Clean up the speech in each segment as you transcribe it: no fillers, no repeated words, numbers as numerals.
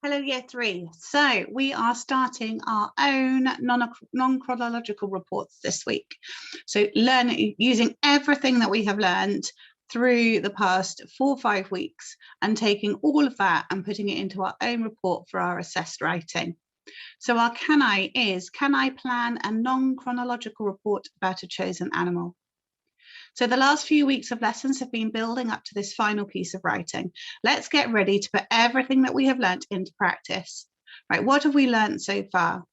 Hello, Year 3. So we are starting our own non-chronological reports this week. So using everything that we have learned through the past 4 or 5 weeks and taking all of that and putting it into our own report for our assessed writing. So our can I plan a non-chronological report about a chosen animal? So the last few weeks of lessons have been building up to this final piece of writing. Let's get ready to put everything that we have learnt into practice. Right, what have we learnt so far?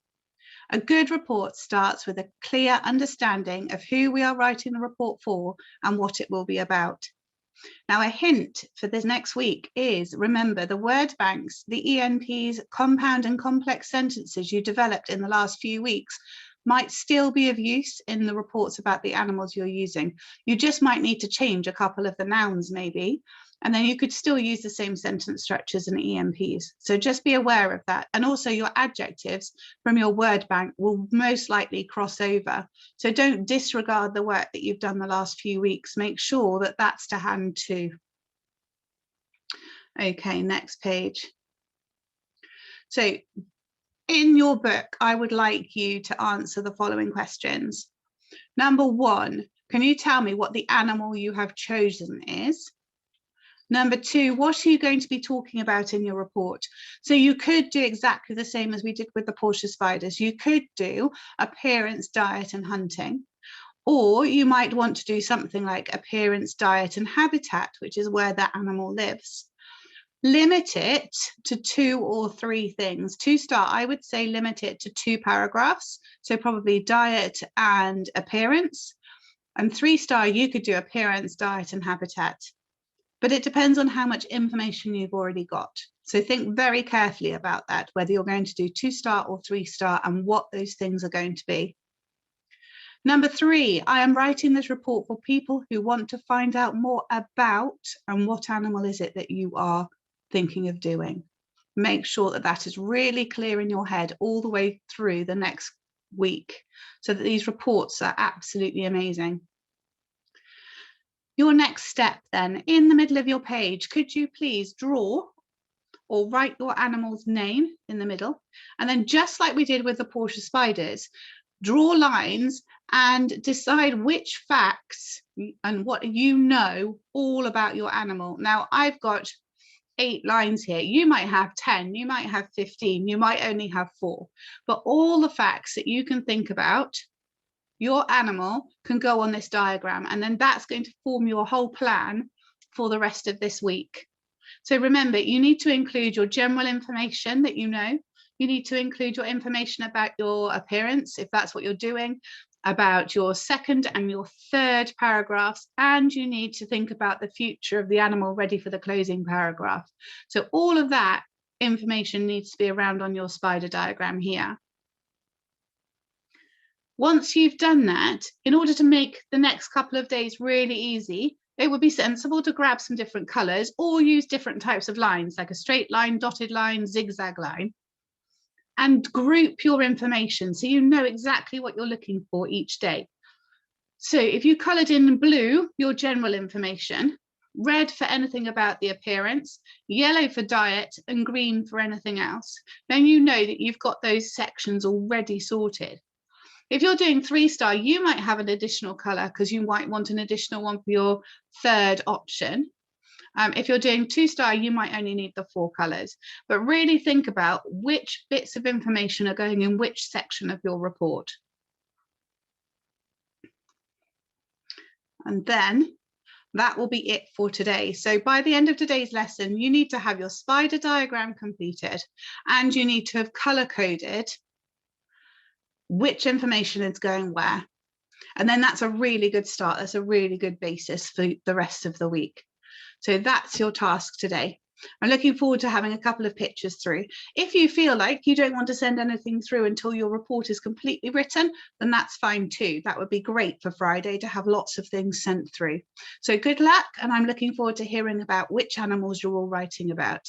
A good report starts with a clear understanding of who we are writing the report for and what it will be about. Now, a hint for this next week is, remember, the word banks, the ENPs, compound and complex sentences you developed in the last few weeks might still be of use in the reports about the animals you're using. You just might need to change a couple of the nouns maybe, and then you could still use the same sentence structures and ENPs. So just be aware of that. And also your adjectives from your word bank will most likely cross over. So don't disregard the work that you've done the last few weeks. Make sure that that's to hand too. Okay, next page. So in your book, I would like you to answer the following questions. Number 1, can you tell me what the animal you have chosen is? Number 2, what are you going to be talking about in your report? So you could do exactly the same as we did with the Portia spiders. You could do appearance, diet, and hunting. Or you might want to do something like appearance, diet, and habitat, which is where that animal lives. Limit it to 2 or 3 things. To start, I would say limit it to 2 paragraphs. So probably diet and appearance. And 3-star, you could do appearance, diet, and habitat. But it depends on how much information you've already got. So think very carefully about that, whether you're going to do 2-star or 3-star and what those things are going to be. Number 3, I am writing this report for people who want to find out more about and what animal is it that you are thinking of doing. Make sure that that is really clear in your head all the way through the next week so that these reports are absolutely amazing. Your next step then, in the middle of your page, could you please draw or write your animal's name in the middle? And then just like we did with the Portia spiders, draw lines and decide which facts and what you know all about your animal. Now, I've got 8 lines here. You might have 10, you might have 15, you might only have 4, but all the facts that you can think about your animal can go on this diagram, and then that's going to form your whole plan for the rest of this week. So remember, you need to include your general information that you know. You need to include your information about your appearance, if that's what you're doing, about your 2nd and your 3rd paragraphs, and you need to think about the future of the animal ready for the closing paragraph. So all of that information needs to be around on your spider diagram here. Once you've done that, in order to make the next couple of days really easy, it would be sensible to grab some different colors or use different types of lines, like a straight line, dotted line, zigzag line, and group your information so you know exactly what you're looking for each day. So if you colored in blue, your general information, red for anything about the appearance, yellow for diet, and green for anything else, then you know that you've got those sections already sorted. If you're doing 3-star, you might have an additional color because you might want an additional one for your 3rd option. If you're doing 2-star, you might only need the 4 colors, but really think about which bits of information are going in which section of your report. And then that will be it for today. So by the end of today's lesson, you need to have your spider diagram completed and you need to have color coded which information is going where. And then that's a really good start. That's a really good basis for the rest of the week. So that's your task today. I'm looking forward to having a couple of pictures through. If you feel like you don't want to send anything through until your report is completely written, then that's fine too. That would be great for Friday to have lots of things sent through. So good luck, and I'm looking forward to hearing about which animals you're all writing about.